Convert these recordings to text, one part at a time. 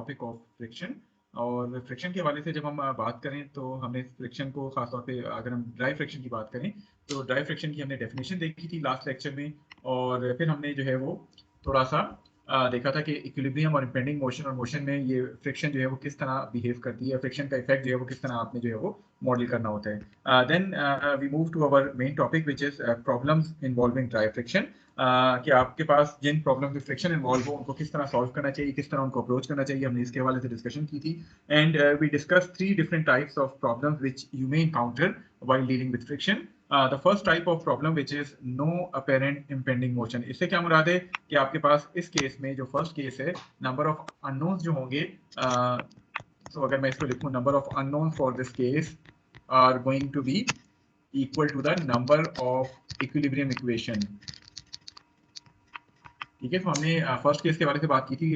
Topic of friction. और friction के हवाले से जब हम बात करें तो हमने फ्रिक्शन को खासतौर पे अगर हम ड्राई फ्रिक्शन की बात करें तो ड्राई फ्रिक्शन की हमने डेफिनेशन देखी थी लास्ट लेक्चर में, और फिर हमने जो है वो थोड़ा सा देखा था कि इक्विलिब्रियम और इम्पेंडिंग मोशन और मोशन में ये फ्रिक्शन जो है वो किस तरह बिहेव करती है, फ्रिक्शन का इफेक्ट जो है वो किस तरह आपने जो है वो मॉडल करना होता है। Then we move to our main topic which is problems involving dry friction, कि आपके पास जिन प्रॉब्लम में फ्रिक्शन इन्वॉल्व हो उनको किस तरह सॉल्व करना चाहिए, किस तरह उनको अप्रोच करना चाहिए, हमने इसके हवाले से डिस्कशन की थी। And we discuss 3 different types of problems which you may encounter while dealing with friction. The first type of problem which is no apparent impending motion. इससे क्या मुराद है कि आपके पास इस केस में जो फर्स्ट केस है, नंबर ऑफ अननोन्स जो होंगे, तो अगर मैं इसको लिखूं, number of unknowns for this case are going to be equal to the number of equilibrium equation. ठीक है, तो हमने फर्स्ट केस के बारे में बात की थी।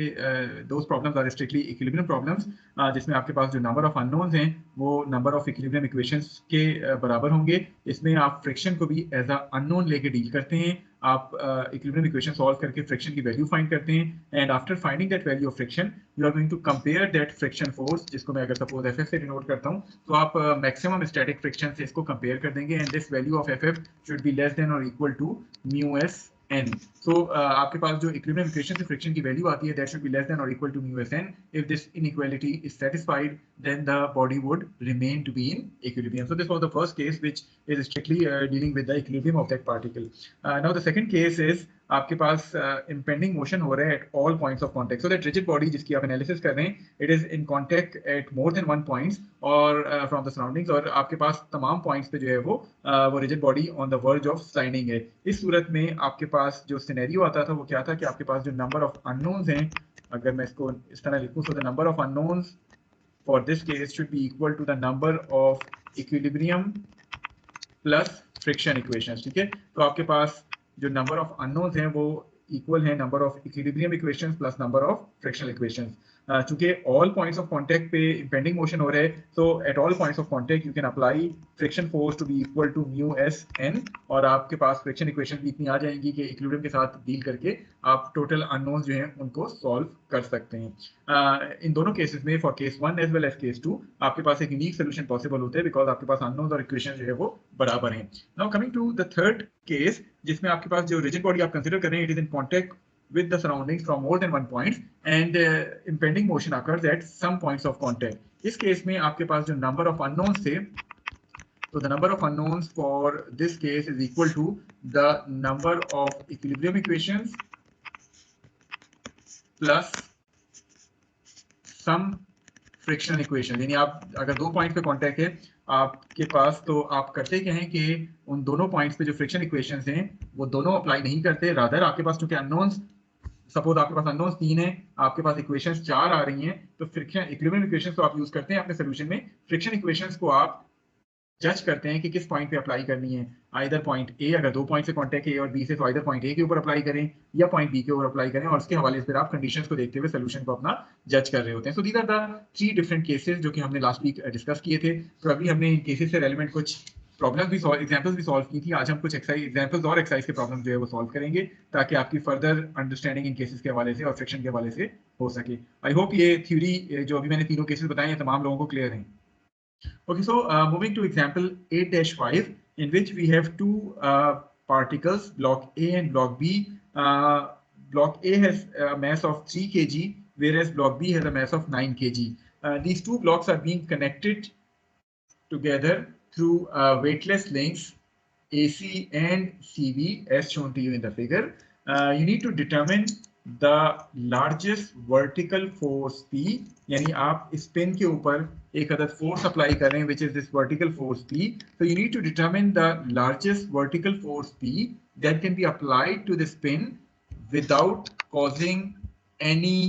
Those problems are strictly equilibrium problems, जिसमें आपके पास जो नंबर ऑफ अननोन्स हैं वो नंबर ऑफ इक्विलिब्रियम इक्वेशंस के बराबर होंगे। इसमें आप फ्रिक्शन को भी एज अ अननोन लेके डील करते हैं। आप इक्विलिब्रियम इक्वेशन सॉल्व करके फ्रिक्शन की वैल्यू फाइंड करते हैं, and after finding that value of friction you are going to compare that friction force, जिसको मैं अगर सपोज एफ से डिनोट करता हूँ, तो आप मैक्सिमम स्टैटिक फ्रिक्शन से इसको कंपेयर कर देंगे, and this value of F should be less than और equal to mu S n. So आपके पास जो इक्विलिब्रियम इक्वेशन से फ्रिक्शन की वैल्यू आती है, that should be less than or equal to mu s n. If this inequality is satisfied, then the body would remain to be in equilibrium. So this was the first case which is strictly dealing with the equilibrium of that particle. Now the second case is आपके पास impending motion हो रहा है at all points of contact. So that rigid body जिसकी आप analysis कर रहे हैं, it is in contact at more than one points और from the surroundings, और आपके पास तमाम points पे जो है वो rigid body on the verge of sliding है। इस सूरत में आपके पास जो सिनेरियो आता था वो क्या था कि आपके पास जो नंबर ऑफ अननोन्स हैं, अगर मैं इसको इस तरह लिखूं, so the number of unknowns for this case should be equal to the number of equilibrium plus friction equations। ठीक है, तो आपके पास जो नंबर ऑफ अननोन्स हैं वो इक्वल है number of equilibrium equations plus number of frictional equations. चूंकि ऑल पॉइंट्स ऑफ कांटेक्ट पे इंपेंडिंग मोशन हो रहा है, तो at all points of contact you can apply friction force to be equal to mu S N, और आपके पास friction equation भी इतनी आ जाएंगी कि इक्विलिब्रियम के साथ डील करके आप टोटल अननोन्स जो हैं उनको सॉल्व कर सकते हैं। इन दोनों केसेस में for case 1 as well as case 2 आपके पास एक यूनिक सोल्यूशन पॉसिबल होते हैं, बिकॉज आपके पास अननोन्स और इक्वेशन जो है वो बराबर हैं। Now coming to the third case, जिसमें आपके पास जो रिजिड बॉडी आप कंसीडर कर रहे हैं, it is in contact with the surroundings from more than one point and impending motion occurs at some points of contact. इस केस में आपके पास जो number of unknowns थे, so the number of unknowns for this case is equal to the number of equilibrium equations plus some frictional equation. यानी आप अगर दो पॉइंट पे कांटेक्ट है आपके पास, तो आप करते क्या हैं कि उन दोनों पॉइंट्स पे जो फ्रिक्शन इक्वेशंस हैं वो दोनों अप्लाई नहीं करते, रादर आपके पास चूंकि अननोन्स, सपोज आपके पास अननोन्स 3 है, आपके पास इक्वेशंस 4 आ रही हैं, तो फ्रिक्शन इक्विलिब्रियम इक्वेशंस तो आप यूज करते हैं अपने सोल्यूशन में, फ्रिक्शन इक्वेशंस को आप जज करते हैं कि किस पॉइंट पे अप्लाई करनी है। आइदर पॉइंट ए, अगर दो पॉइंट से कांटेक्ट है और बी से, तो आइदर पॉइंट ए के ऊपर अप्लाई करें या पॉइंट बी के ऊपर अप्लाई करें, और उसके हवाले से फिर आप कंडीशंस को देखते हुए सोल्यूशन को अपना जज कर रहे होते हैं। So these are the 3 different cases जो कि हमने लास्ट वीक डिस्कस किए थे। तो अभी हमने इन केसेस से रेलेवेंट कुछ प्रॉब्लम्स भी एग्जांपल्स भी सॉल्व की थी। आज हम कुछ एग्जांपल्स और एक्सरसाइज के प्रॉब्लम जो है वो सॉल्व करेंगे, ताकि आपकी फर्दर अंडरस्टैंडिंग इन केसेस के हवाले से और फ्रिक्शन के हवाले से हो सके। आई होप ये थ्योरी जो अभी मैंने तीनों केसेस बताए हैं तमाम लोगों को क्लियर है। Okay, so moving to example 8-5, in which we have two particles, block A and block B. Block A has a mass of 3 kg, whereas block B has a mass of 9 kg. These two blocks are being connected together through weightless links AC and CB, as shown to you in the figure. You need to determine the largest vertical force P, यानी आप इस pin के ऊपर एक अदद force apply कर रहे हैं, which is this vertical force P. So you need to determine the largest vertical force P that can be applied to this pin without causing any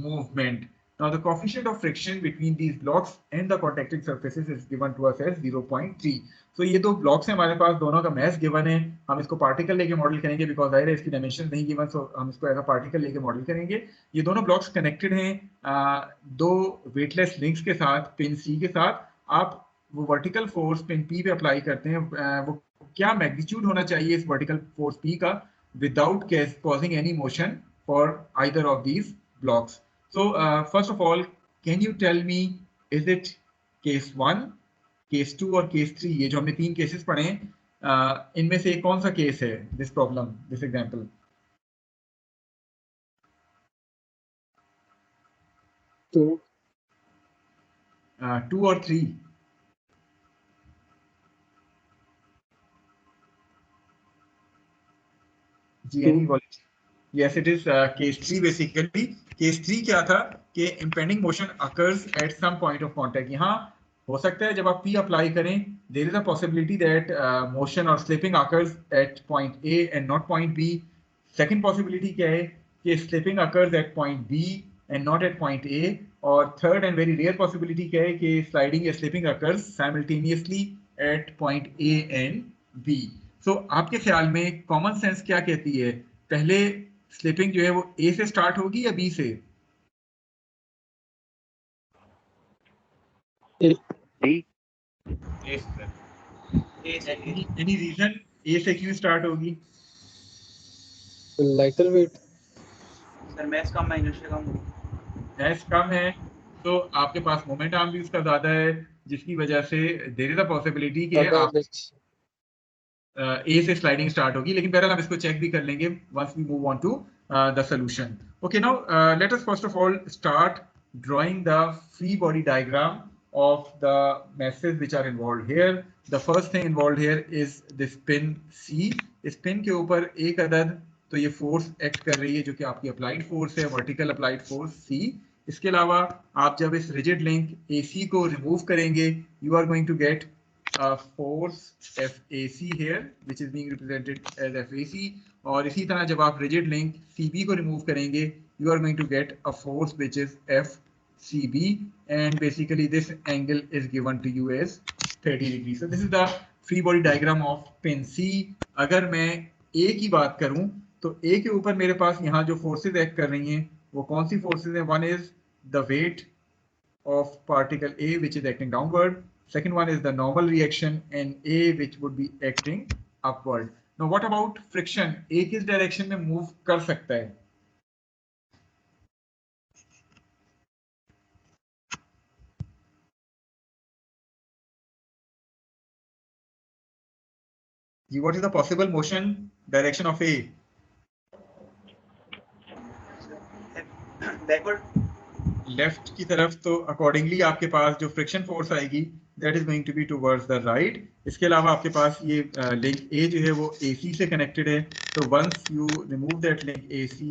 movement. Now the coefficient of friction between these blocks and the contacting surfaces is given to us as 0.3. So ये दो blocks हैं हमारे पास, दोनों का mess given है, हम इसको particle लेके मॉडल करेंगे, बिकॉज जाहिर है इसकी डायमेंशन नहीं गिवन, सो हम इसको एज अ पार्टिकल लेके मॉडल करेंगे। ये दोनों ब्लॉक्स कनेक्टेड हैं दो वेटलेस लिंक्स के साथ, पिन सी के साथ। आप वो वर्टिकल फोर्स पिन पी पे अप्लाई करते हैं, वो क्या मैग्नीट्यूड होना चाहिए इस वर्टिकल फोर्स पी का without causing any motion for either of these blocks. So first of all, can you tell me, is it case 1, case 2 और case 3? ये जो हमने 3 केसेस पढ़े हैं, इनमें से कौन सा केस है this problem, this example? Two 2 और 3? जी any wallet? Yes, it is case 3 basically. Case 3 क्या था कि impending motion occurs at some point of contact. यहाँ हो सकता है जब आप P अप्लाई करें, there is a possibility that motion or slipping occurs at point A and not point B. Second possibility क्या है कि slipping occurs at point B and not at point A. और third and very rare possibility क्या है कि sliding या slipping occurs simultaneously at point A and B. So आपके ख्याल में common sense क्या कहती है? पहले स्लिपिंग जो है वो ए से स्टार्ट होगी या बी से? एनी रीजन ए से क्यों स्टार्ट होगी? लाइटर वेट सर मैस कम है, इनर्शिया कम होगी। मैस कम है तो आपके पास मोमेंट आर्म भी उसका ज्यादा है, जिसकी वजह से देयर इज अ पॉसिबिलिटी कि आप ए से स्लाइडिंग स्टार्ट होगी। लेकिन बहरहाल हम इसको चेक भी कर लेंगे once we move on to the solution. Okay, now let us first of all start drawing the free body diagram of the masses which are involved here. The first thing involved here is this pin C. इस pin के ऊपर एक अदद तो ये force act कर रही है जो कि आपकी अप्लाइड फोर्स है, वर्टिकल अप्लाइड फोर्स C. इसके अलावा आप जब इस रिजिड लिंक AC को रिमूव करेंगे, you are going to get a force FAC here which is being represented as FAC. और इसी तरह जब आप रिजिड लिंक CB को रिमूव करेंगे, you are going to get a force which is FCB, and basically this angle is given to you as 30 degrees. So this is the free body diagram of pin C. अगर मैं A की बात करूं तो A के ऊपर मेरे पास यहाँ जो फोर्सेस एक्ट कर रही हैं वो कौन सी फोर्सेस हैं? One is the weight of particle A which is acting downward. Second one is the normal reaction and A which would be acting upward. Now what about friction? A किस direction में move कर सकता है? What is the possible motion direction of A? Backward left की तरफ। तो accordingly आपके पास जो फ्रिक्शन फोर्स आएगी that is going to be towards the right. इसके अलावा आपके पास ये लिंक ए जो है वो AC से कनेक्टेड है, तो once you remove that link AC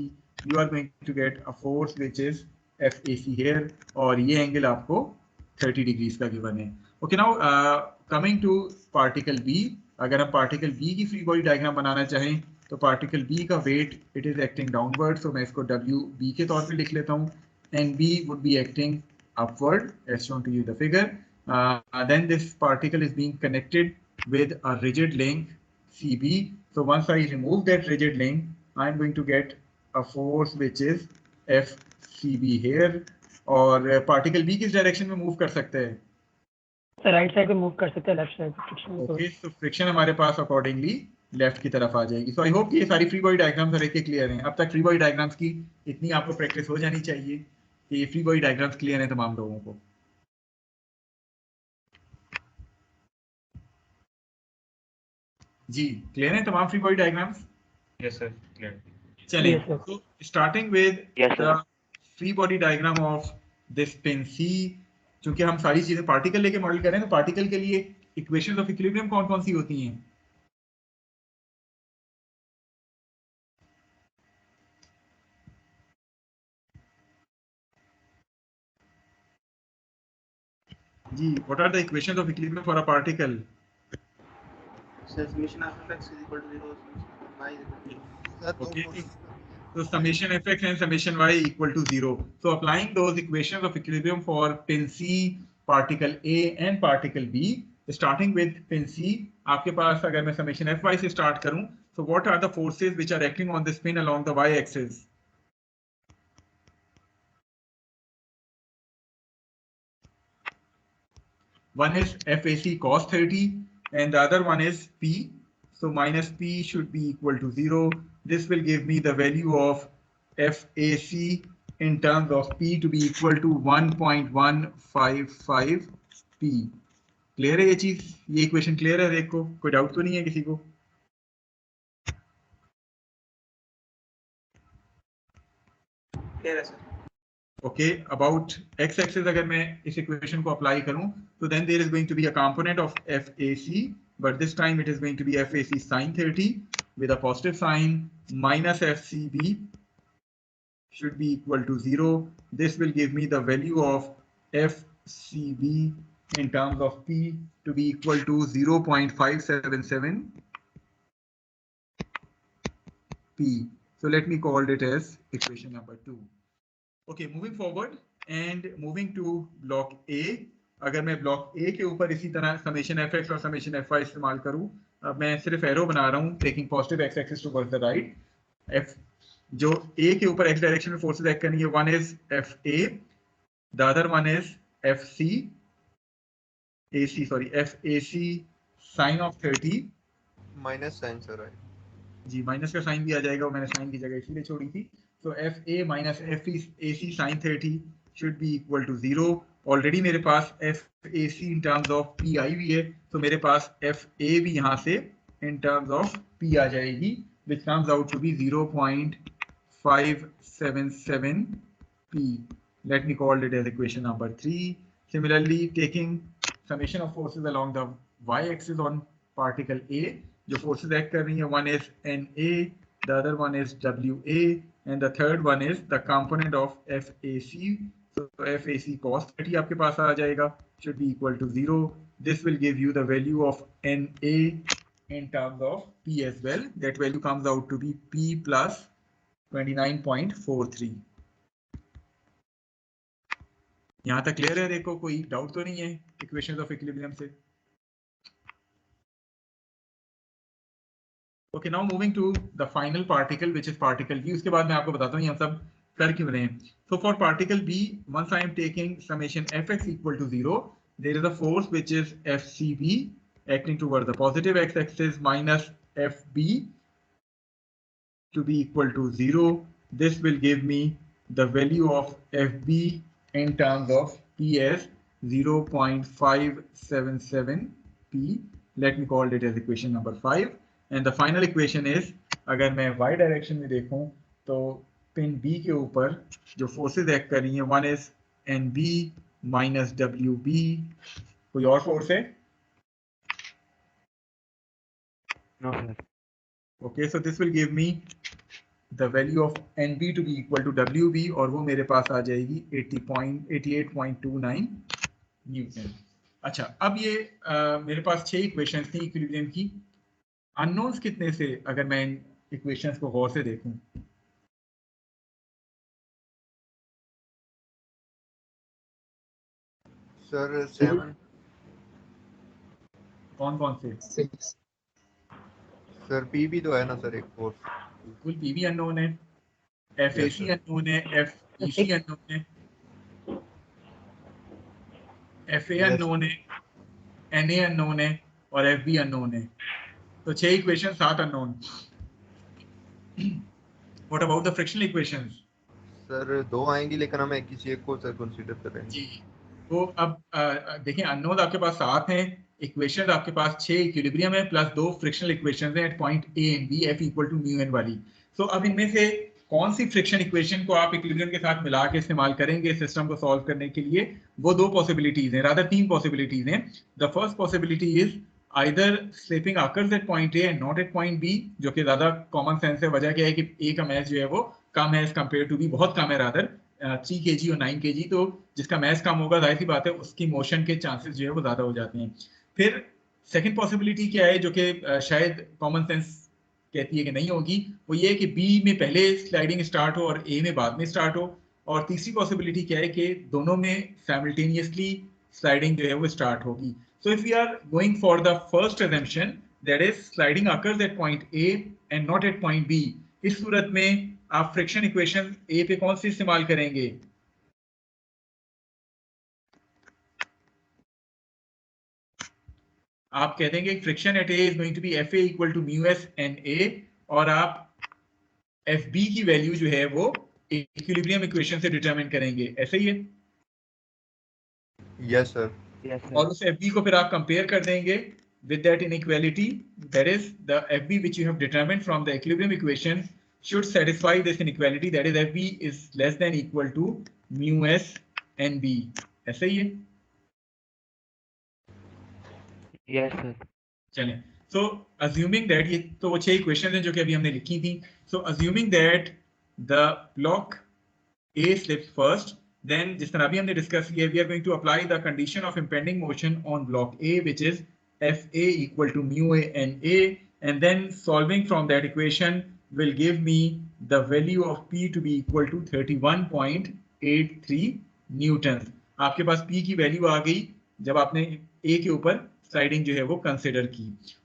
you are going to get a force which is FAC here, और ये एंगल आपको 30 डिग्रीज का गिवन है। Okay, now coming to particle B। अगर हम पार्टिकल B की फ्री बॉडी डायग्राम बनाना चाहें तो पार्टिकल B का weight it is acting downward, तो मैं इसको WB के तौर पे लिख लेता हूँ, and B would be acting upward as shown to you the figure. Then this particle is being connected with a rigid link CB. So once I remove that rigid link, I'm going to get a force which is FCB here. और particle B किस direction में move कर सकता है? Right side पे move कर सकते हैं, लेफ्ट साइड पे फ्रिक्शन। ओके, तो फ्रिक्शन हमारे पास अकॉर्डिंगली लेफ्ट की तरफ आ जाएगी। सो आई होप कि ये सारी फ्री बॉडी डायग्राम्स हर एक के क्लियर हैं। अब तक फ्री बॉडी डायग्राम्स की इतनी आपको प्रैक्टिस हो जानी चाहिए कि ये फ्री बॉडी डायग्राम्स क्लियर हैं तमाम लोगों को। जी क्लियर हैं तमाम free body diagrams? Yes sir, clear. चलिए, Yes, sir. तो starting with Yes, sir. The free body diagram of this pin C। चूंकि हम सारी चीजें पार्टिकल लेके मॉडल कर रहे हैं तो पार्टिकल के लिए इक्वेशंस ऑफ इक्विलिब्रियम कौन कौन सी होती हैं? जी, what are the equations of equilibrium for a particle? Sir summation of x is equal to 0, y is equal to Okay, so summation fx and summation y equal to 0. So applying those equations of equilibrium for pin C, particle A and particle B, starting with pin C, आपके पास अगर मैं summation fy से start करूं, so what are the forces which are acting on this pin along the y-axis? One is FAC cos 30 and the other one is P. So minus P should be equal to 0. This will give me the value of FAC in terms of P to be equal to 1.155 P. Clear है ये चीज, ये equation clear है हर एक को, कोई doubt तो नहीं है किसी को? क्लियर है sir. Okay, about x axis अगर मैं इस इक्वेशन को अप्लाई करूं तो then there is going to be a component of FAC, but this time it is going to be FAC sin 30 with a positive sign minus FCB should be equal to 0. This will give me the value of FCB in terms of P to be equal to 0.577 P. So let me call it as equation number 2. Okay, moving forward and moving to block A. अगर मैं block A के ऊपर इसी तरह summation fx और summation fy इस्तेमाल करूं, अब मैं सिर्फ एरो बना रहा हूं taking positive x axis towards the right. f जो A के ऊपर x डायरेक्शन में फोर्सेस एक्ट करनी है, one is FA, the other one is FAC sine of 30 minus sine sir है जी, माइनस का साइन भी आ जाएगा, मैंने साइन की जगह इसीलिए छोड़ी थी। So FA minus FAC sine 30 should be equal to 0। Already मेरे पास FAC in terms of P आई हुई है, तो मेरे पास FA भी यहाँ से इन टर्म्स ऑफ P आ जाएगी, which comes out to be 0.577 P. Let me call it as equation number 3. Similarly, taking summation of forces along the y-axis on particle A, जो forces act कर रही हैं, one is NA, the other one is WA, and the third one is the component of FAC. So FAC cos 30 आपके पास आ जाएगा, should be equal to 0. This will give you the value of NA in terms of P as well. That value comes out to be P plus 29.43. यहाँ तक clear है? देखो कोई doubt तो नहीं है इक्वेशंस ऑफ इक्विलिब्रियम से? Okay, now moving to the final particle, which is particle B. उसके बाद मैं आपको बताता हूँ ये हम सब कर क्यों रहे हैं। So for particle B, once I am taking summation fx equal to 0, there is a force which is FCB acting toward the positive x-axis minus FB to be equal to 0. This will give me the value of FB in terms of P as 0.577 P. Let me call it as equation number 5. And the final equation is, अगर मैं y direction में देखूं तो pin B के ऊपर जो forces act कर रही हैं, one is NB minus WB। कोई और फोर्स है? No, sir. Okay, so this will give me the value of NB to be equal to WB, और वो मेरे पास आ जाएगी 88.29 न्यूटन। अच्छा, अब ये मेरे पास 6 इक्वेशंस थी इक्विलिब्रियम की। अननोन्स कितने से अगर मैं इन इक्वेशंस को गौर से देखूं? सर 7 कौन कौन से? 6. सर पी भी तो है ना सर एक फोर्स। बिल्कुल, पी भी अननोन है, FAC अननोन है, FEC अननोन है, FA अननोन है, NA अननोन है और FB अननोन है। तो 6 equation, 7 unknown. What about the frictional equations? Sir 2 आएंगी लेकिन हम किसी एक को सर कंसीडर करेंगे जी। तो अब देखिए, अननोन आपके पास 7 हैं, इक्वेशंस आपके पास 6 इक्विलिब्रियम है प्लस 2 फ्रिक्शनल इक्वेशंस हैं at point A and B, F equal to mu N वाली। सो अब इनमें से कौन सी फ्रिक्शन इक्वेशन को आप इक्विलिब्रियम के साथ मिला के इस्तेमाल करेंगे सिस्टम को सॉल्व करने के लिए? वो 2 पॉसिबिलिटीज हैं, रादर 3 पॉसिबिलिटीज हैं। The first possibility is either slipping occurs at point A and not at point B, जो कि ज्यादा कॉमन सेंस है। वजह क्या है कि A का मैथ जो है वो कम है एज कम्पेयर टू B, बहुत कम है, रादर 3 kg और 9 kg। तो जिसका मैथ कम होगा, जाहिर सी बात है उसकी मोशन के चांसेस जो है वो ज्यादा हो जाते हैं। फिर सेकंड पॉसिबिलिटी क्या है, जो कि शायद कॉमन सेंस कहती है कि नहीं होगी, वो ये है कि B में पहले स्लाइडिंग स्टार्ट हो और A में बाद में स्टार्ट हो। और तीसरी पॉसिबिलिटी क्या है कि दोनों में साइमल्टेनियसली स्लाइडिंग जो है वो स्टार्ट होगी। So if we are going for the first assumption, that is sliding occurs at point A and not at point B, इस सूरत में आप फ्रिक्शन इक्वेशन A पे कौन सी इस्तेमाल करेंगे? आप कह देंगे friction at A is going to be FA equal to mu S N A, और आप FB की वैल्यू जो है वो इक्विलिब्रियम इक्वेशन से डिटरमाइन करेंगे, ऐसे ही है। Yes sir. Yes, sir. और उस FB को फिर आप कंपेयर कर देंगे with that inequality, that is the FB which you have determined from the equilibrium equation should satisfy this inequality, that is FB is less than equal to mu s and b, ऐसे ही है। Yes, sir. चलें, so assuming that, ये तो वो 6 equation हैं जो कि अभी हमने लिखी थी। so assuming that the block A slips first, then जिस तरह अभी हमने डिस्कस किया, we are going to apply the condition of impending motion on block A, which is FA equal to mu A and A, and then solving from that equation will give me the value of P to be equal to 31.83 Newton. आपके पास P की value आ गई जब आपने A के ऊपर sliding जो है वो कंसिडर की।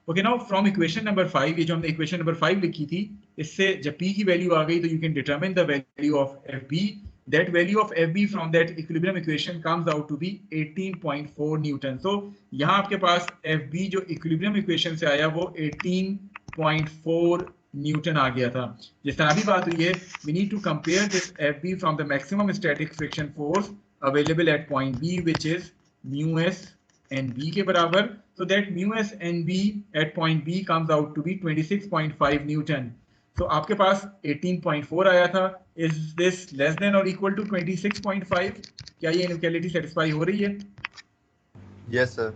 Okay, now from equation number 5, ये जो हमने इक्वेशन नंबर 5 लिखी थी, इससे जब P की वैल्यू आ गई तो you can determine the value of FB। that value of FB from that equilibrium equation comes out to be 18.4 Newton. तो यहाँ आपके पास FB जो equilibrium equation से आया वो 18.4 न्यूटन आ गया था। जिस तरह अभी बात हुई है, we need to compare this FB from the maximum static friction force available at point B, which is mu s and b के बराबर। so that mu s and b at point B comes out to be 26.5 Newton. तो आपके पास 18.4 आया था। Is this less than or equal to 26.5? क्या ये inequality satisfy हो रही है? Yes sir.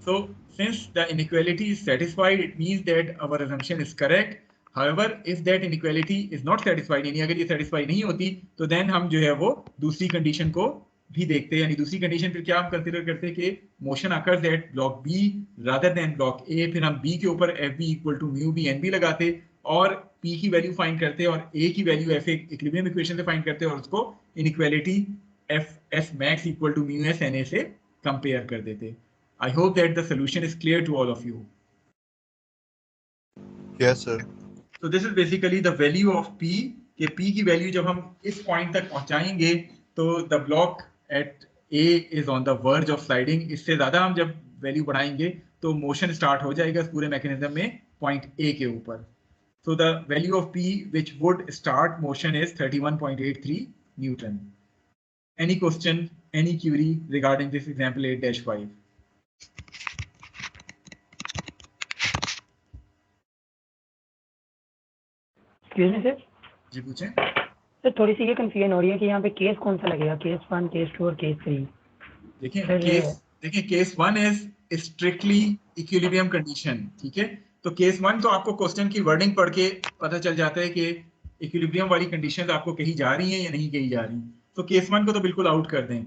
So since the inequality is satisfied, it means that our assumption is correct. However, if that inequality is not satisfied, यानी अगर ये satisfy नहीं होती, तो then हम जो है वो दूसरी condition को भी देखते हैं। यानी दूसरी कंडीशन फिर क्या हम कंसीडर करते हैं कि motion occurs at block B rather than block A. फिर हम बी के ऊपर F B equal to mu B N B लगाते और पी की वैल्यू फाइंड करते और ए की वैल्यू एफ इक्विलिब्रियम इक्वेशन से फाइंड करते और उसको inequality F s max equal to mu S N A से कंपेयर कर देते। I hope that the solution is clear to all of you. Yes sir. So this is basically the value of P, कि P की value जब हम इस point तक पहुंचाएंगे तो the block at A is on the verge of sliding। इससे ज्यादा हम जब वैल्यू बढ़ाएंगे तो मोशन स्टार्ट हो जाएगा इस पूरे मैकेनिज्म में पॉइंट A के ऊपर। So the value of P which would start motion is 31.83 Newton. Any question, any query regarding this example 8-5? Excuse me sir. जी पूछें। सर थोड़ी सी ये कंफ्यूजन हो रही है कि यहाँ पे केस कौन सा लगेगा, केस 1, केस 2 और केस 3? देखिए case 1 is strictly equilibrium condition, ठीक है। तो केस 1 तो आपको क्वेश्चन की वर्डिंग पढ़ के पता चल जाता है कि इक्विलिब्रियम वाली कंडीशंस आपको कही जा रही हैं या नहीं कही जा रही। तो केस 1 को तो बिल्कुल आउट कर दें।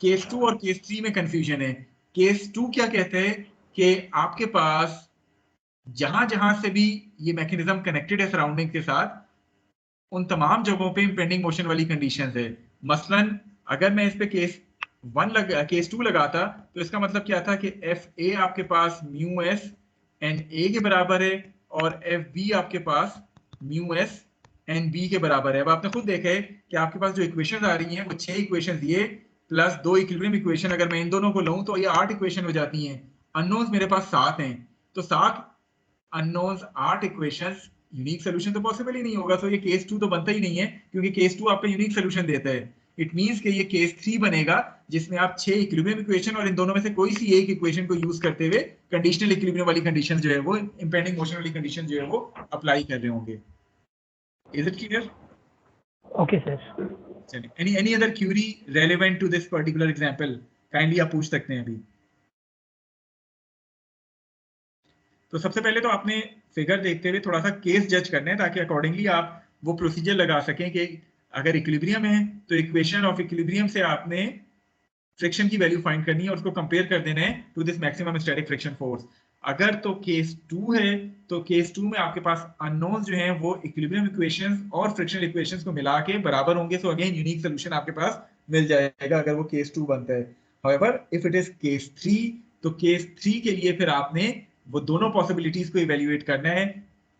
केस 2 और केस 3 में कंफ्यूजन है। केस 2 क्या कहते हैं कि आपके पास जहां जहां से भी ये मैकेनिज्म कनेक्टेड है सराउंडिंग के साथ, उन तमाम जगहों पे इंपेंडिंग मोशन वाली कंडीशंस है। मसलन अगर मैं इस पे केस 2 लगाता तो इसका मतलब क्या था कि एफ ए आपके पास म्यू एस एन ए के बराबर है और एफ बी आपके पास म्यू एस एन बी के बराबर है। अब आपने खुद देखा है कि आपके पास जो इक्वेशंस आ रही हैं वो 6 इक्वेशंस ये प्लस 2 इक्विलिब्रियम इक्वेशन, अगर मैं इन दोनों को लूं तो ये 8 इक्वेशन हो जाती हैं। अननोन्स मेरे पास 7 हैं, तो 7 अननोन्स 8 इक्वेशंस, यूनिक सोल्यूशन तो पॉसिबल ही नहीं होगा। तो ये केस 2 तो बनता ही नहीं है क्योंकि केस 2 आपका यूनिक सोल्यूशन देता है। इट मींस कि ये केस 3 बनेगा जिसमें आप 6 इक्विलिब्रियम इक्वेशन और इन दोनों में से कोई सी एक इक्वेशन को यूज करते हुए कंडीशनल इक्विलिब्रियम वाली कंडीशन जो है वो, इंपेंडिंग मोशन वाली कंडीशन जो है वो अप्लाई कर रहे होंगे। Is it clear? Okay sir. चलिए, any other query relevant to this particular example kindly आप पूछ सकते हैं अभी। तो सबसे पहले तो आपने फिगर देखते हुए थोड़ा सा केस जज करना है ताकि अकॉर्डिंगली आप वो प्रोसीजर लगा सकें कि अगर इक्विलिब्रियम है तो इक्वेशन ऑफ इक्विलिब्रियम से आपने फ्रिक्शन की वैल्यू फाइंड करनी है और उसको कंपेयर कर देना है to this maximum static friction force. अगर तो केस 2 है तो केस 2 में आपके पास अननोन्स जो हैं वो इक्विलिब्रियम इक्वेशंस और फ्रिक्शनल इक्वेशंस को मिला के बराबर होंगे। सो अगेन यूनिक सोल्यूशन आपके पास मिल जाएगा अगर वो केस 2 बनता है। However if it is case 3 तो केस 3 के लिए फिर आपने वो दोनों पॉसिबिलिटीज को इवैल्यूएट करना है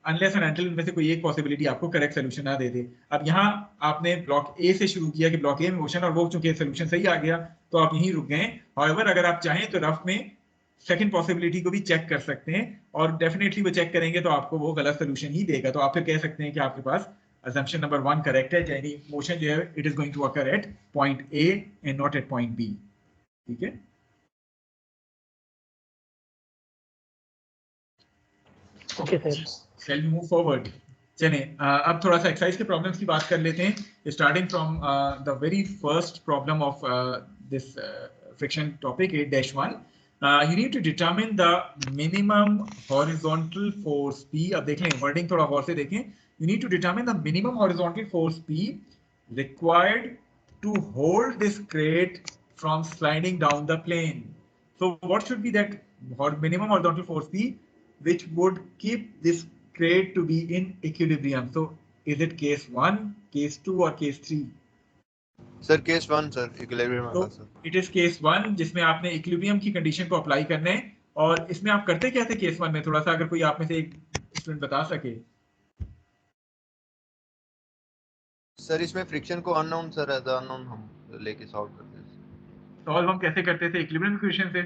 अनलेस एंड अनटिल उनमें से कोई एक पॉसिबिलिटी आपको करेक्ट सोल्यूशन ना दे दे। अब यहाँ आपने ब्लॉक ए से शुरू किया कि ब्लॉक ए में मोशन और वो चूंकि सोल्यूशन सही आ गया तो आप यहीं रुक गए। हाउएवर अगर आप चाहें तो रफ में सेकंड पॉसिबिलिटी को भी चेक कर सकते हैं और डेफिनेटली वो चेक करेंगे तो आपको वो गलत सोल्यूशन ही देगा। तो आप फिर कह सकते हैं कि आपके पास assumption number 1 correct है, यानी motion जो है it is going to occur at point A and not at point B. ठीक है? Okay sir. Shall we move forward? चलिए अब थोड़ा सा एक्सरसाइज के प्रॉब्लम्स की बात कर लेते हैं, starting from the very first problem of this friction topic 8-1. You need to determine the minimum horizontal force P. अब देख लें, वर्डिंग थोड़ा गौर से देखें. You need to determine the minimum horizontal force P required to hold this crate from sliding down the plane. So what should be that minimum horizontal force P which would keep this crate to be in equilibrium? So is it case 1, case 2 or case 3? Sir case 1 sir, equilibrium तो वाला sir. It is case 1 जिसमें आपने equilibrium की condition को apply करना है. और इसमें आप करते क्या थे केस 1 में, थोड़ा सा अगर कोई आप में से एक स्टूडेंट बता सके. सर इसमें फ्रिक्शन को अननोन सर एज अननोन हम लेके सॉल्व करते हैं. सॉल्व हम कैसे करते थे? इक्विलिब्रियम इक्वेशन से.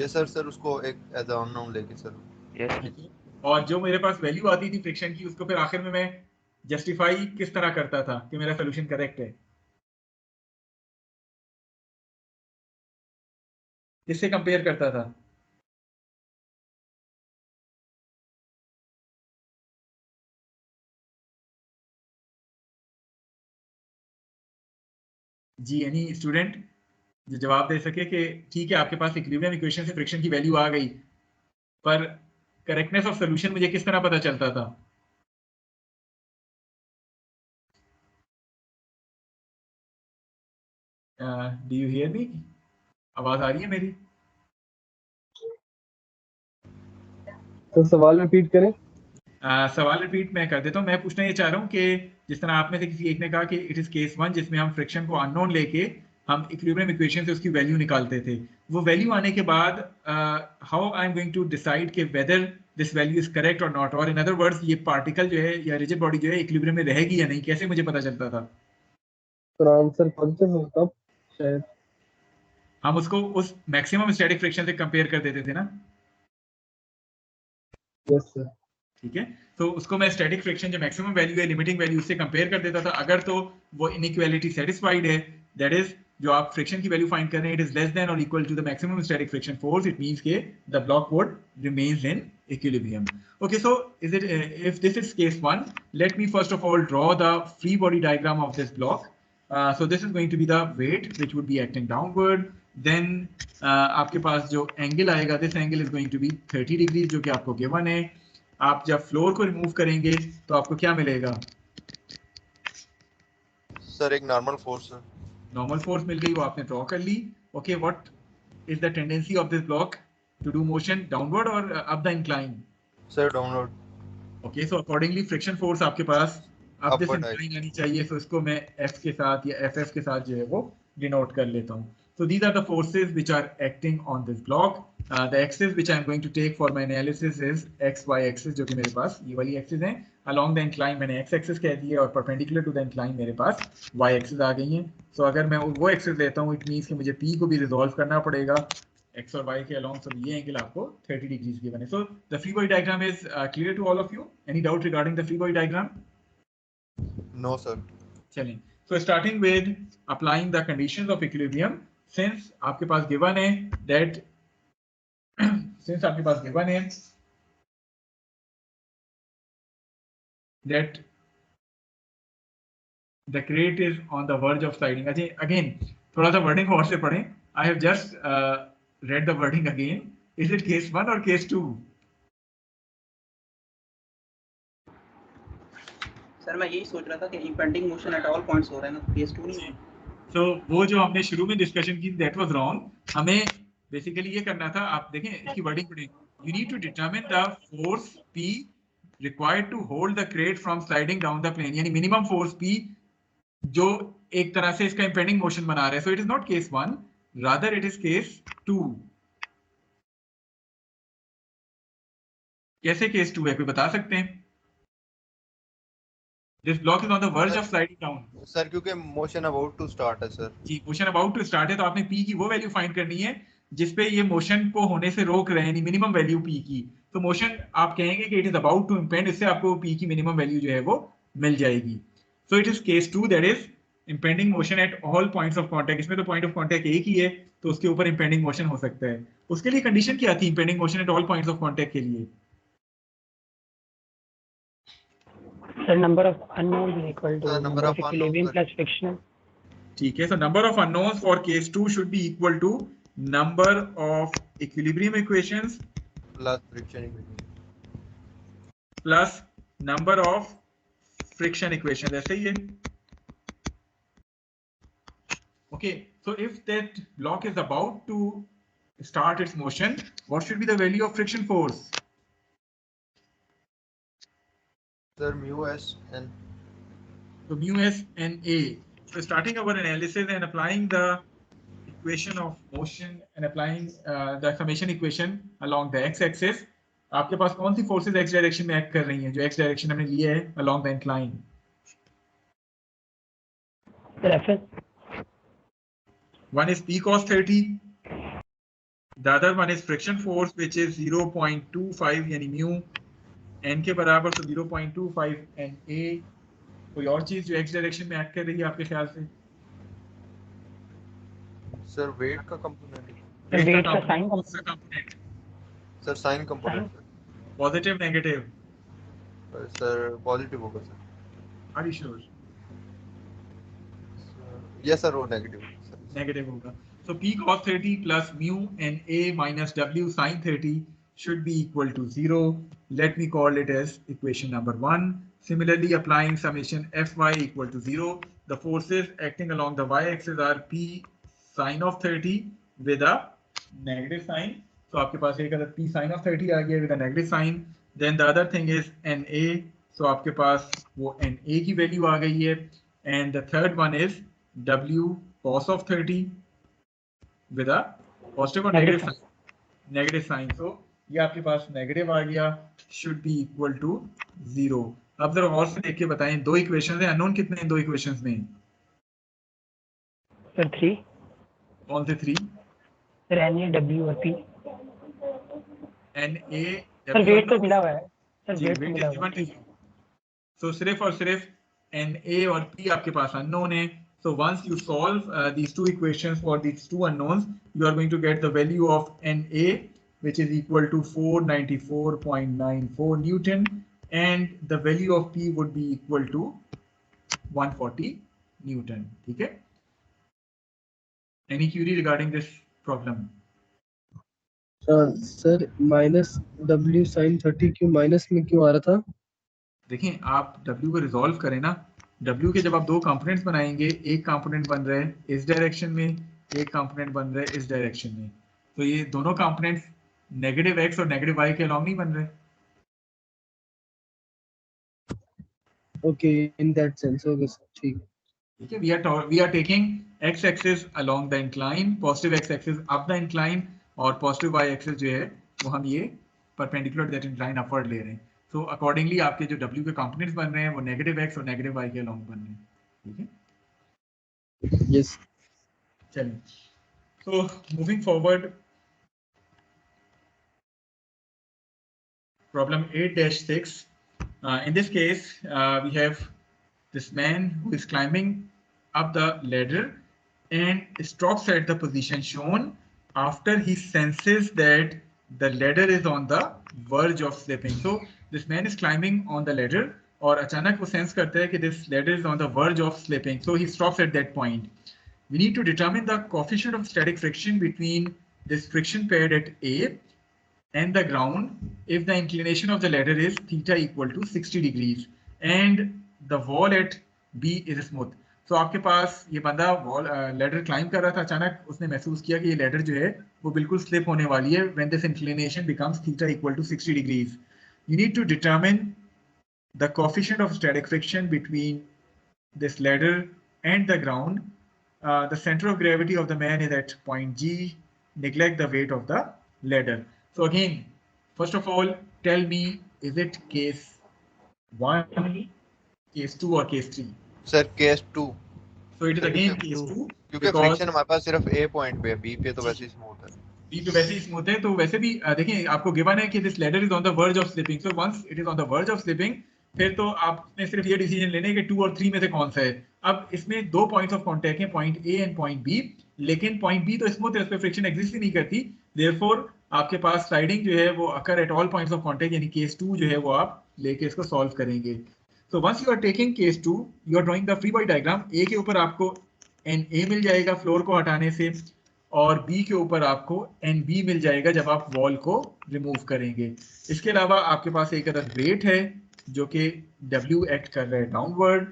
यस सर, सर उसको एक एज अननोन लेके सर. यस. और जो मेरे पास वैल्यू आती थी फ्रिक्शन की, उसको फिर आखिर में मैं जस्टिफाई किस तरह करता था कि मेरा सोल्यूशन करेक्ट है? किससे कंपेयर करता था? जी, एनी स्टूडेंट जो जवाब दे सके कि ठीक है आपके पास इक्विलिब्रियम इक्वेशन से फ्रिक्शन की वैल्यू आ गई, पर करेक्टनेस ऑफ सॉल्यूशन मुझे किस तरह पता चलता था? Do you hear me? आवाज आ रही है मेरी? तो सवाल रिपीट करें. सवाल रिपीट मैं कर देता हूँ. मैं पूछना ये चाह रहा हूँ कि जिस तरह आप में से किसी एक ने कहा कि इट इज केस 1 जिसमें हम फ्रिक्शन को अननोन लेके हम इक्विलिब्रियम इक्वेशन से उसकी वैल्यू निकालते थे. वो वैल्यू आने के बाद how I am going to decide कि whether this value is correct और नॉट, और इन अदर वर्ड्स ये पार्टिकल जो है या रिजिड बॉडी जो है इक्विलिब्रियम में रहेगी या नहीं, कैसे मुझे पता चलता था? तो आंसर पॉजिटिव होता शायद. हम उसको उस मैक्सिमम स्टैटिक फ्रिक्शन से कंपेयर कर देते थे ना. Yes sir. ठीक है, तो उसको मैं स्टैटिक फ्रिक्शन जो मैक्सिमम वैल्यू है, लिमिटिंग वैल्यू, उससे कंपेयर कर देता था. अगर तो वो इनइक्वालिटी सेटिस्फाइड है, दैट इज जो आप फ्रिक्शन की वैल्यू फाइंड कर रहे हैं, इट इज लेस देन और equal to the maximum static friction force, it means के the block would remains in equilibrium. Okay, so is it if this is case 1, let me first of all draw the free body diagram of this block. So this is going to be the weight which would be acting downward. Then आपके पास जो angle आएगा, this angle is going to be 30 degrees जो कि आपको given है. आप जब फ्लोर को रिमूव करेंगे तो आपको क्या मिलेगा? सर एक normal force sir. Normal force मिल गई, वो आपने ड्रॉ कर ली. Okay, what is the tendency of this block to do motion, downward और up the incline? Sir downward. Okay, so accordingly friction force आपके पास अब दिस Upward इंक्लाइन आनी चाहिए. सो इसको मैं एफ के साथ या एफ के साथ जो है वो डिनोट कर लेता हूँ. So these are the forces which are acting on this block. The axis which I am going to take for my analysis is x y axis जो कि मेरे पास ये वाली axis है. Along the incline मैंने x axis कह दी है और perpendicular to the incline मेरे पास y axis आ गई है. So अगर मैं वो axis लेता हूँ, it means कि मुझे p को भी resolve करना पड़ेगा x और y के along. So ये angle आपको 30 degrees given है. So the free body diagram is clear to all of you. Any doubt regarding the free body diagram? No sir. चलिए, so starting with applying the conditions of equilibrium. Since आपके पास given है that since आपके पास given है that the crate is on the verge of sliding. Again थोड़ा सा wording और से पढ़ें. I have just read the wording again. Is it case 1 or case 2? Sir मैं यही सोच रहा था कि impending motion eight all points हो रहा है ना, केस 2 नहीं है. तो वो जो हमने शुरू में डिस्कशन की, दैट वाज रॉन्ग. हमें बेसिकली ये करना था, आप देखें इसकी वर्डिंग पढ़ें. You need to determine the force P required to hold the crate from sliding down the plane, यानी मिनिमम फोर्स P जो एक तरह से इसका इंपेंडिंग मोशन बना रहा है. So it is not case 1, rather it is case 2. कैसे केस 2 है, कोई बता सकते हैं? This block is on the verge of sliding down. Sir क्योंकि मोशन अबाउट टू स्टार्ट है सर. जी, मोशन अबाउट टू स्टार्ट है, तो आपने P की वो वैल्यू फाइंड करनी है जिसपे ये मोशन को होने से रोक रहे हैं, मिनिमम वैल्यू पी की, तो मोशन आप कहेंगे कि इट इज अबाउट टू इम्पेंड, इससे आपको पी की मिनिमम वैल्यू जो है वो मिल जाएगी. So it is case 2, that is impending motion at all points of contact. इसमें तो point of contact एक ही है, तो उसके ऊपर impending motion हो सकता है. उसके लिए कंडीशन क्या थी impending motion at all points of contact के लिए? Sir, number of unknowns is equal to number of equilibrium unknowns, plus frictional. ठीक है, so number of unknowns for case 2 should be equal to number of equilibrium equations plus friction equation plus number of friction equations. ऐसे ही है. Okay, so if that block is about to start its motion, what should be the value of friction force? sir mu s n. So mu s n a. So starting our analysis and applying the equation of motion and applying the summation equation along the x-axis, आपके पास कौन सी forces x direction में act कर रही हैं जो x direction हमने लिया है along the incline? One is P cos 30, the other one is friction force which is 0.25 यानी mu n के बराबर, तो 0.25 na. कोई और चीज जो x डायरेक्शन में एक्ट कर रही है आपके ख्याल से? sir weight का component Weight का sign component. sir sin component Positive, negative? sir positive होगा sir. Are you sure? yes sir वो negative sir. Negative होगा. So P cos 30 plus mu n a minus W sin 30 should be equal to 0. Let me call it as equation number 1. Similarly, applying summation Fy equal to 0. The forces acting along the y-axis are P sin of 30 with a negative sign. So आपके पास एक other P sin of 30 आ गया with a negative sign. Then the other thing is NA. So आपके पास वो NA की value आ गई है. And the third one is W cos of 30 with a positive or negative sign? Negative sign. So ये आपके पास negative आ गया, should be equal to 0. अब जरा और से देख के बताएं, दो इक्वेशंस हैं, अननोन कितने हैं दो इक्वेशंस में? Sir, 3. कौन से 3? Sir, NA, W और P. NA, Sir, weight तो मिला हुआ है. Sir, जी, weight तो weight मिला is हुआ given to है. you. So सिर्फ और सिर्फ NA और P आपके पास अननोन है. So once you solve these two equations for these two unknowns, you are going to get the value of NA, which is equal to 494.94 Newton, and the value of P would be equal to 140 Newton. ठीक है? Any query regarding this problem? sir minus W sin 30 क्यों minus में क्यों आ रहा था? देखें, आप W को रिजॉल्व करें ना. W के जब आप दो कंपोनेंट्स बनाएंगे, एक कंपोनेंट बन रहा है इस डायरेक्शन में, एक कंपोनेंट बन रहा है इस डायरेक्शन में, तो ये दोनों कंपोनेंट्स नेगेटिव x और नेगेटिव y के अलॉन्ग नहीं बन रहे. Okay, in that sense. Okay, sir. ठीक है. ठीक है, we are taking x axis along the incline, positive x axis up the incline, और positive y axis जो है वो हम ये perpendicular that incline upward ले रहे हैं. So accordingly आपके जो W के कंपोनेंट्स बन रहे हैं वो नेगेटिव x और नेगेटिव y के अलॉन्ग बन रहे हैं. ठीक है? Yes. चलिए, so moving forward, problem 8-6. In this case, we have this man who is climbing up the ladder and stops at the position shown after he senses that the ladder is on the verge of slipping. So this man is climbing on the ladder और अचानक वो sense करता है कि this ladder is on the verge of slipping. So he stops at that point. We need to determine the coefficient of static friction between this friction pad at A and the ground if the inclination of the ladder is theta equal to 60 degrees and the wall at B is smooth. So आपके पास ये बंदा wall ladder climb कर रहा था, अचानक उसने महसूस किया कि ये लैडर जो है वो बिल्कुल स्लिप होने वाली है when this inclination becomes theta equal to 60 degrees. You need to determine the coefficient of static friction between this ladder and the ground. The center of gravity of the man is at point G. Neglect the weight of the ladder. So again, first of all, tell me, is it case 1, case 2 or case 3? sir case 2. So it is again case 2 क्योंकि friction हमारे पास सिर्फ A point पे है, B पे तो वैसे ही smooth है. B पे वैसे ही स्मूथ है, तो वैसे भी देखिए आपको गिवन है कि this ladder is on the verge of slipping, so once it is on the verge of slipping, फिर तो आपने सिर्फ ये डिसीजन लेने हैं कि 2 और 3 में से कौन सा है। अब इसमें दो पॉइंट्स ऑफ कांटेक्ट हैं, point A and point B, लेकिन पॉइंट बी तो स्मूथ है, उस पर फ्रिक्शन एग्जिस्ट ही नहीं करती, देयरफॉर आपके पास स्लाइडिंग जो है वो occur at all points of contact, यानी केस 2 जो है वो आप लेके इसको सॉल्व करेंगे। So once you are taking case 2, you are drawing the free body diagram. A के ऊपर आपको एन ए मिल जाएगा फ्लोर को हटाने से, और बी के ऊपर आपको एन बी मिल जाएगा जब आप वॉल को रिमूव करेंगे। इसके अलावा आपके पास एक अदर वेट है जो कि डब्ल्यू एक्ट कर रहा है डाउनवर्ड।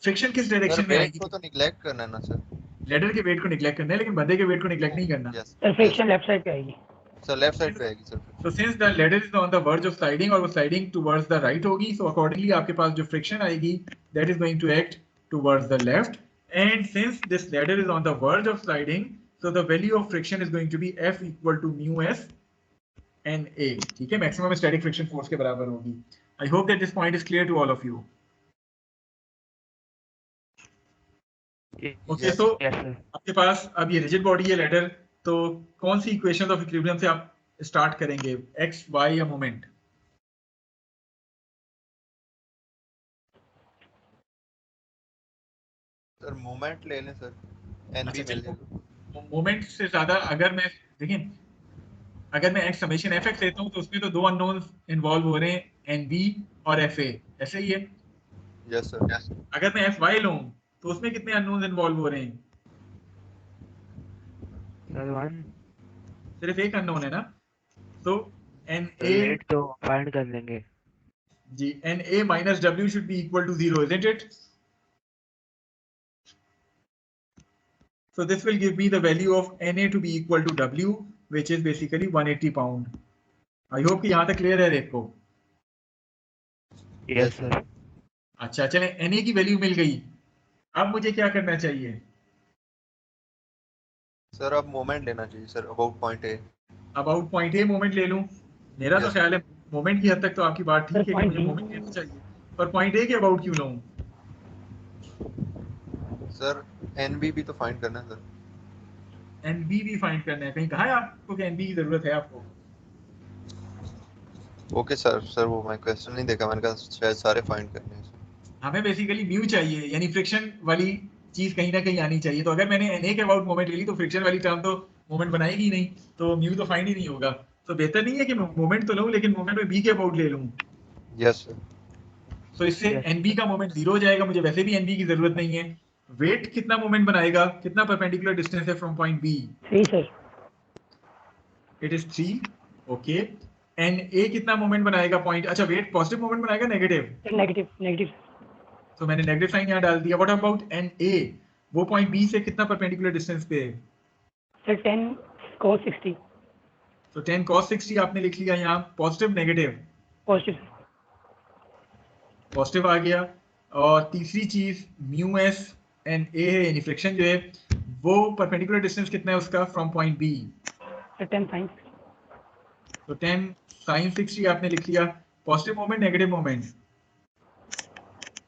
फ्रिक्शन किस सर डायरेक्शन में वेट आएगी? को तो निग्लेक्ट करना है ना सर। लेडर के वेट को निगलेक्ट करना है, लेकिन बंदे के वेट को निगलेक्ट नहीं करना। Yes sir friction left side पे आएगी। सर लेफ्ट साइड पे आएगी sir. So since the ladder is on the verge of sliding और वो sliding towards the right होगी, so accordingly आपके पास जो friction आएगी that is going to act towards the left, and since this ladder is on the verge of sliding, so the value of friction is going to be F equal to mu S n A, ठीक है, maximum static friction force के बराबर होगी। I hope that this point is clear to all of you. Okay, so Yes, sir. आपके पास अब ये rigid body है ladder, तो कौन सी equation of equilibrium से आप स्टार्ट करेंगे, x, y या मोमेंट? सर मोमेंट ले लें सर, एन बी अच्छा, मिल जाएगा। मोमेंट से ज्यादा अगर मैं देखिए, अगर मैं x समेशन fx लेता हूं तो उसमें तो दो अननोन्स इन्वॉल्व हो रहे हैं, nb और fa, ऐसे ही है। Yes sir. अगर मैं fy लूं तो उसमें कितने अननोन्स इन्वॉल्व हो रहे हैं? Sir, one. सिर्फ एक अननोन है ना, तो Sir, na वेट तो फाइंड कर लेंगे। जी na minus w should be equal to 0, isn't it? So this will give me the value of na to be equal to w, which is basically 180 pound. I hope कि यहाँ तक clear है रेको। Yes sir. अच्छा चले, na की value मिल गई, अब मुझे क्या करना चाहिए? सर अब मोमेंट लेना चाहिए sir, about point A. About point a moment ले लूं? मेरा तो Yes. ख्याल है मोमेंट की हद तक तो आपकी बात ठीक है कि point मुझे B। मोमेंट लेना चाहिए, पर पॉइंट ए के अबाउट क्यों लूं? सर एन बी भी तो फाइंड करना है सर। एन बी भी फाइंड करना है, कहीं कहा है आपको कि एन बी की जरूरत है आपको? ओके सर, सर वो मैं क्वेश्चन नहीं देखा, मैंने कहा शायद सारे फाइंड करने हैं। हमें बेसिकली म्यू चाहिए, यानी फ्रिक्शन वाली चीज कहीं ना कहीं आनी चाहिए। तो अगर मैंने एन ए के अबाउट मोमेंट ले ली तो फ्रिक्शन वाली टर्म तो मोमेंट बनाएगी ही नहीं, तो म्यू तो फाइंड ही नहीं होगा। तो बेहतर नहीं है कि मोमेंट तो लूं लेकिन मोमेंट में बी के अबाउट ले लूं? Yes sir. तो इससे Yes. एनबी का मोमेंट 0 हो जाएगा, मुझे वैसे भी एनबी की जरूरत नहीं है। वेट कितना मोमेंट बनाएगा, कितना परपेंडिकुलर डिस्टेंस है from point B? 3 sir. It is 3। Okay, N A कितना मोमेंट बनाएगा पॉइंट, अच्छा वेट पॉजिटिव मोमेंट बनाएगा नेगेटिव? Negative negative. तो मैंने नेगेटिव साइन यहाँ डाल दिया। व्हाट अबाउट एन ए, वो पॉइंट बी से कितना परपेंडिकुलर डिस्टेंस पे है? Sir 10 cos 60। तो 10 cos 60 आपने लिख लिया यहाँ, पॉजिटिव नेगेटिव? पॉजिटिव। पॉजिटिव आ गया। और तीसरी चीज म्यू एस एन ए है, यानी फ्रिक्शन जो है वो परपेंडिकुलर डिस्टेंस कितना है उसका from point B? Sir 10 sin। तो 10 sin 60 आपने लिख लिया। Positive moment negative moment?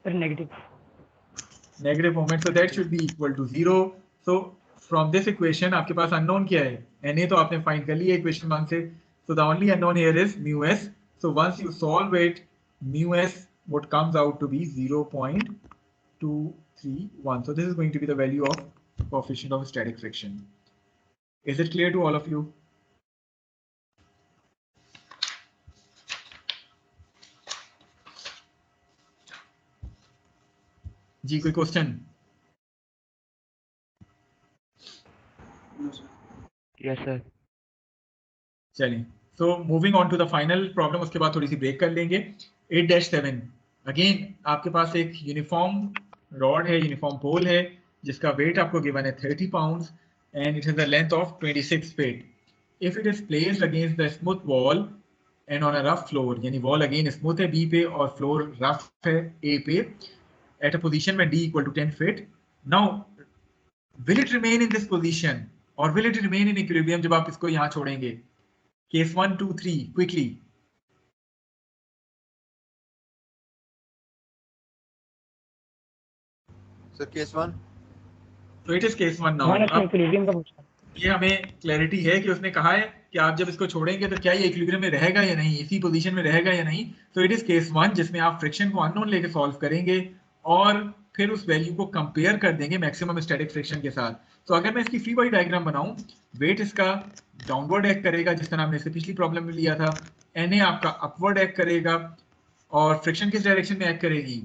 Sir negative. Negative moment, so that should be equal to 0। So from this equation आपके पास अननोन क्या है? Na तो आपने फाइंड कर लिया इक्वेशन 1 से, so the only unknown here is mu s. So once you solve it, mu s what comes out to be 0.231. So this is going to be the value of coefficient of static friction. Is it clear to all of you? जी कोई question? Yes sir. चलिए, so moving on to the final problem, उसके बाद थोड़ी सी break कर लेंगे। 8-7 again आपके पास एक यूनिफॉर्म रॉड है, यूनिफॉर्म पोल है, जिसका वेट आपको गिवन है 30 pounds and it has the length of 26 feet. If it is placed against the smooth wall and on a rough floor, यानी वॉल अगेन स्मूथ है बी पे और floor rough है A पे, एट अ पोजीशन में d equal to 10 feet. Now will it remain in this position और will it remain in equilibrium जब आप इसको यहाँ छोड़ेंगे? Case 1, 2, 3 quickly. Sir case 1। So it is case 1 now. One इसमें अब इक्विलिब्रियम का पूछा। ये हमें क्लैरिटी है कि उसने कहा है कि आप जब इसको छोड़ेंगे तो क्या ये इक्विलिब्रियम में रहेगा या नहीं, इसी पोजीशन में रहेगा या नहीं। तो इट इज केस 1 जिसमें आप फ्रिक्शन को अननोन लेके सॉल्व करेंगे और फिर उस वैल्यू को कंपेयर कर देंगे मैक्सिमम स्टैटिक फ्रिक्शन के साथ। तो अगर मैं इसकी फ्री बॉडी डायग्राम बनाऊं, वेट इसका डाउनवर्ड एक्ट करेगा जिस तरह हमने इससे पिछली प्रॉब्लम में लिया था, Na आपका अपवर्ड एक्ट करेगा और फ्रिक्शन किस डायरेक्शन में एक्ट करेगी?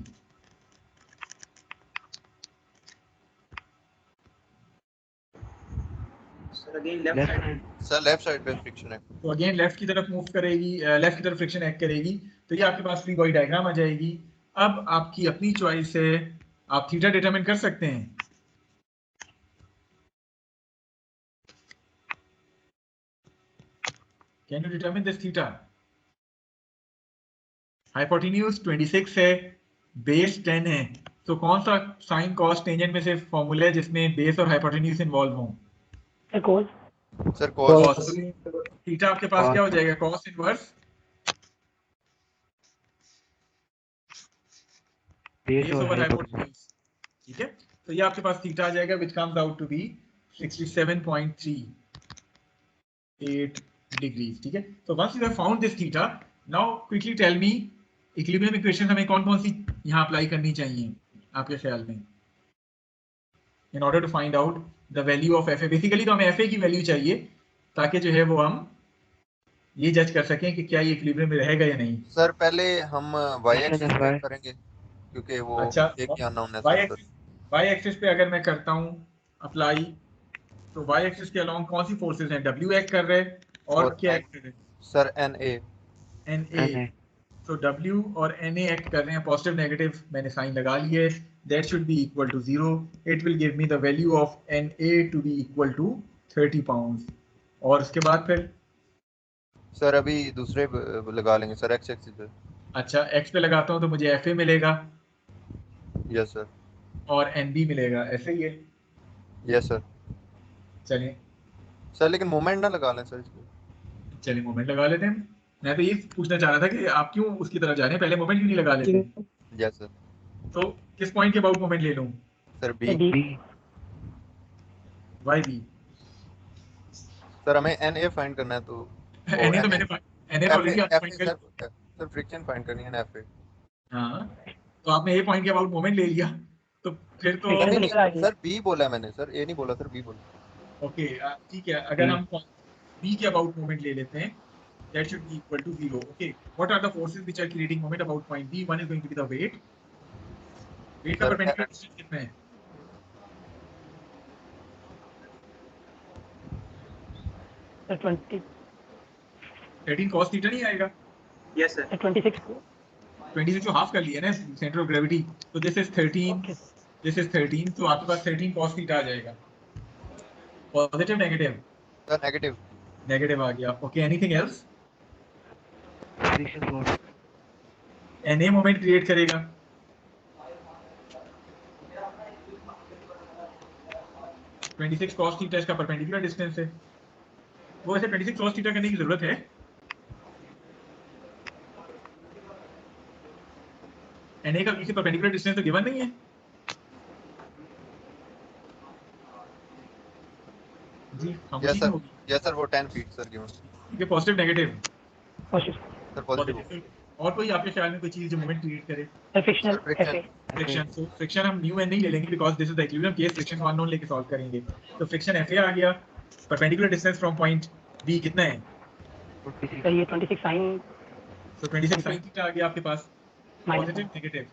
Sir again left left side side sir left side पे फ्रिक्शन है। तो अगेन लेफ्ट की तरफ मूव करेगी, लेफ्ट की तरफ फ्रिक्शन एक्ट करेगी। तो ये आपके पास फ्री बॉडी डायग्राम आ जाएगी। अब आपकी अपनी चॉइस है, आप थीटा डिटरमिन कर सकते हैं। Can you determine this theta? Hypotenuse 26 है, बेस 10 है, तो कौन सा साइन कॉस टेंजेंट में से फॉर्मूला है जिसमें बेस और हाइपोटेन्यूज इन्वॉल्व हों? Cos sir cos cos. Theta आपके पास क्या हो जाएगा? कॉस इनवर्स बेस बेस और ओवर हाइपोटेन्यूज। हाइपोटेन्यूज। ठीक है, तो ये आपके पास थीटा आ जाएगा which comes out to be 67.38 degrees. ठीक है, तो once you have found this theta, now quickly tell me equilibrium equation हमें कौन-कौन सी यहाँ अप्लाई करनी चाहिए आपके ख्याल में in order to find out the value of F A. Basically तो हमें एफ ए की वैल्यू चाहिए ताकि जो है वो हम ये जज कर सकें कि क्या ये इक्विलिब्रियम में रहेगा या नहीं। सर पहले हम y Fy एक्सिस पे करेंगे क्योंकि वो अच्छा, एक ही अननोन है वाई सर। एक्सिस पे अगर मैं करता हूँ अप्लाई, तो वाई एक्सिस के अलोंग कौन सी फोर्सेस हैं? डब्ल्यू एक्ट कर रहे हैं और और क्या एक्ट कर रहे हैं? Sir Na N A. Na तो डब्ल्यू और एन ए एक्ट कर रहे हैं, पॉजिटिव नेगेटिव मैंने साइन लगा लिए, that should be equal to 0। It will give me the value of N A to be equal to 30 pound. और उसके बाद फिर सर अभी दूसरे लगा लेंगे सर x एक्सिस पे। अच्छा, एक्स पे लगाता हूँ तो मुझे एफ ए मिलेगा यस सर। और एन बी मिलेगा, ऐसे ही है। Yes sir. चलिए सर लेकिन मोमेंट ना लगा लें सर इसको। चलिए मोमेंट लगा लेते हैं। मैं तो ये पूछना चाह रहा था कि आप क्यों उसकी तरफ जा रहे हैं, पहले मोमेंट क्यों नहीं लगा लेते? Yes sir. तो किस पॉइंट के अबाउट मोमेंट ले लूं? Sir B B Y B. Sir हमें Na फाइंड करना है तो एन ए तो मैंने एन ए तो ऑलरेडी आपने फाइंड कर सर सर फ्रिक्शन फाइंड करनी है ना Fa। हाँ, तो आपने ए पॉइंट के अबाउट मोमेंट ले लिया, तो फिर तो Friction तो निकल आ गई। सर B बोला है मैंने सर, A नहीं बोला सर, B बोला। ओके ठीक है, अगर हम बी के अबाउट मोमेंट ले लेते हैं, that should be equal to 0. Okay, what are the forces which are creating moment about point B? One is going to be the weight. Weight का Sir, perpendicular distance कितना है? Sir 20 13 cos theta नहीं आएगा? Yes sir 26 26 तो half कर लिया ना centre of gravity, तो this is 13, okay this is 13, तो आपके पास 13 cos थीटा आ जाएगा। Positive negative? Sir negative. Negative आ गया। Okay, anything else? Friction force Na moment create करेगा, (26 cos थीटा इसका परपेंडिकुलर डिस्टेंस है। वो ऐसे 26 cos थीटा करने की जरूरत है? Na का पीछे परपेंडिकुलर डिस्टेंस तो गिवन नहीं है। जी हाँ, यस उसी सर, में होगी। यस सर, वो 10 फीट सर गिवन। ठीक है, positive negative? Positive sir positive. और कोई आपके ख्याल में कोई चीज जो मोमेंट क्रिएट करे? Frictional Sir, friction. F A friction. So friction हम म्यू एन नहीं ले लेंगे because this is the equilibrium case, friction को अननोन लेके सॉल्व करेंगे। तो फ्रिक्शन एफ ए आ गया, perpendicular distance from point B कितना है? 26 सर ये 26 साइन सो 26 sin थीटा आ गया आपके पास। Minus positive negative?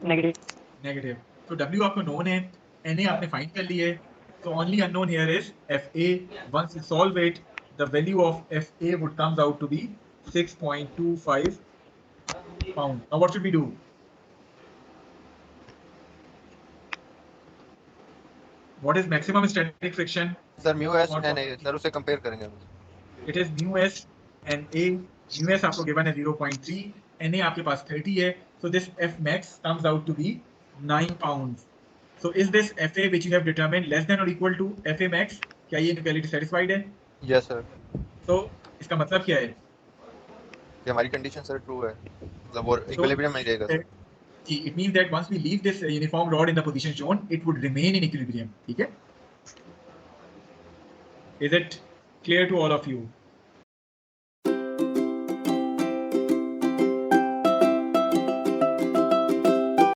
Negative negative. तो W आपको नोन है, Na आपने फाइंड कर लिया है, so only unknown here is Fa. Once you solve it, the value of Fa would comes out to be 6.25 pound. Now what should we do? What is maximum static friction? Sir mu S N A sir, उसे compare करेंगे। It is mu s and a. Mu s आपको given है 0.3, Na आपके पास 30 है, so this F max comes out to be 9 pounds. So is this Fa which you have determined less than or equal to Fa max? क्या ये inequality satisfied है? Yes sir. तो इसका मतलब क्या है? ये हमारी कंडीशन सर ट्रू है, मतलब वो इक्विलिब्रियम में ही रहेगा sir. It means that once we leave this uniform rod in the position shown, it would remain in equilibrium. ठीक है? Is it clear to all of you?